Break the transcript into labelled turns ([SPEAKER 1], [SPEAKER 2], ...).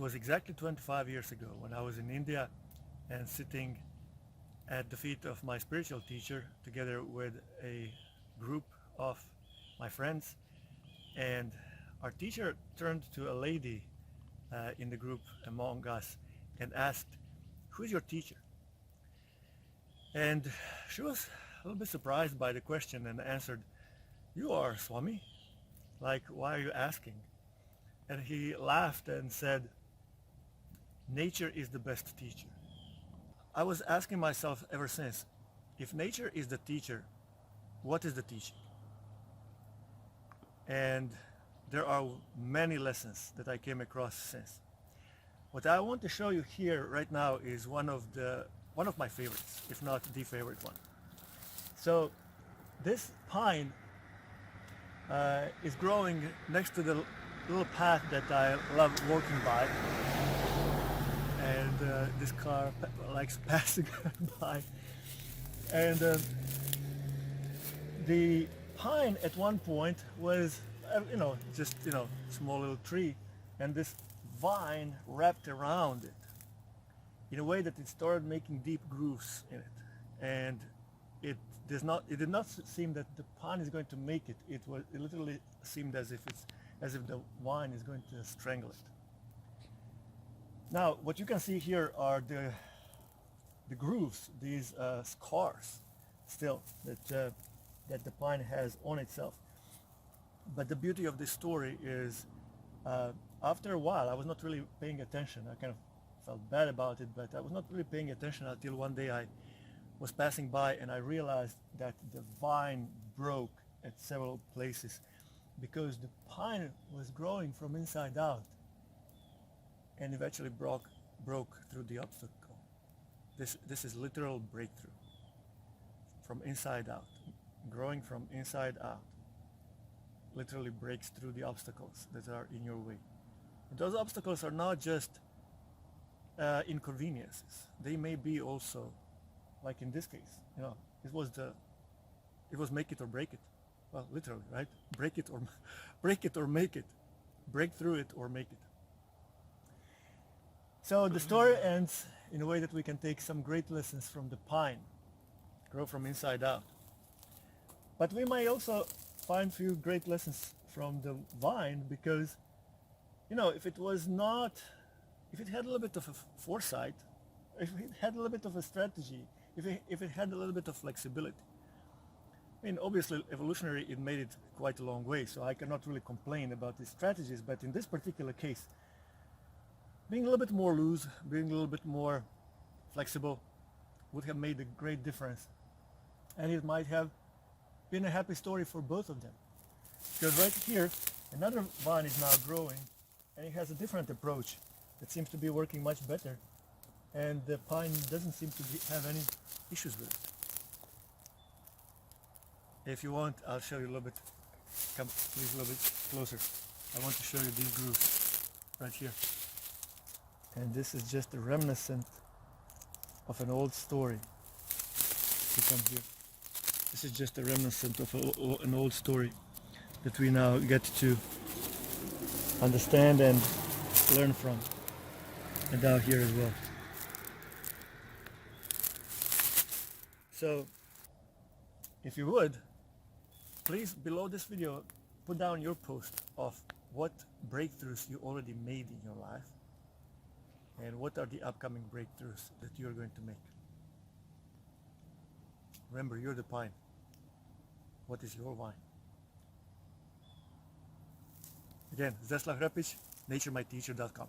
[SPEAKER 1] was exactly 25 years ago when I was in India and sitting at the feet of my spiritual teacher together with a group of my friends, and our teacher turned to a lady in the group among us and asked, "Who is your teacher?" And she was a little bit surprised by the question and answered, "You are, Swami. Like, why are you asking?" And he laughed and said, "Nature is the best teacher." I was asking myself ever since, if nature is the teacher, what is the teaching? And there are many lessons that I came across since. What I want to show you here right now is one of my favorites, if not the favorite one. So this pine is growing next to the little path that I love walking by, and this car likes passing by. And the pine at one point was, just small little tree, and this vine wrapped around it in a way that it started making deep grooves in it, and it did not seem that the pine is going to make it. It literally seemed as if the vine is going to strangle it. Now, what you can see here are the grooves, these scars, still that the pine has on itself. But the beauty of this story is, after a while, I was not really paying attention. I kind of felt bad about it, but I was not really paying attention until one day I was passing by and I realized that the vine broke at several places because the pine was growing from inside out and eventually broke through the obstacle. This is literal breakthrough from inside out. Growing from inside out literally breaks through the obstacles that are in your way. And those obstacles are not just inconveniences. They may be also, like in this case, it was make it or break it. Well, literally, right? Break it or make it. Break through it or make it. So the story ends in a way that we can take some great lessons from the pine, grow from inside out. But we might also find a few great lessons from the vine, because, if it had a little bit of a foresight, if it had a little bit of a strategy, if it had a little bit of flexibility. I mean, obviously, evolutionary, it made it quite a long way, so I cannot really complain about these strategies, but in this particular case, being a little bit more loose, being a little bit more flexible would have made a great difference. And it might have been a happy story for both of them. Because right here, another vine is now growing, and it has a different approach that seems to be working much better. And the pine doesn't seem to have any issues with it. If you want, I'll show you a little bit. Come, please, a little bit closer. I want to show you these grooves right here. And this is just a reminiscent of an old story. You come here. This is just a reminiscent of an old story that we now get to understand and learn from. And down here as well. So, if you would, please, below this video, put down your post of what breakthroughs you already made in your life and what are the upcoming breakthroughs that you're going to make. Remember, you're the pine. What is your vine? Again, Zdeslav Repic, naturemyteacher.com.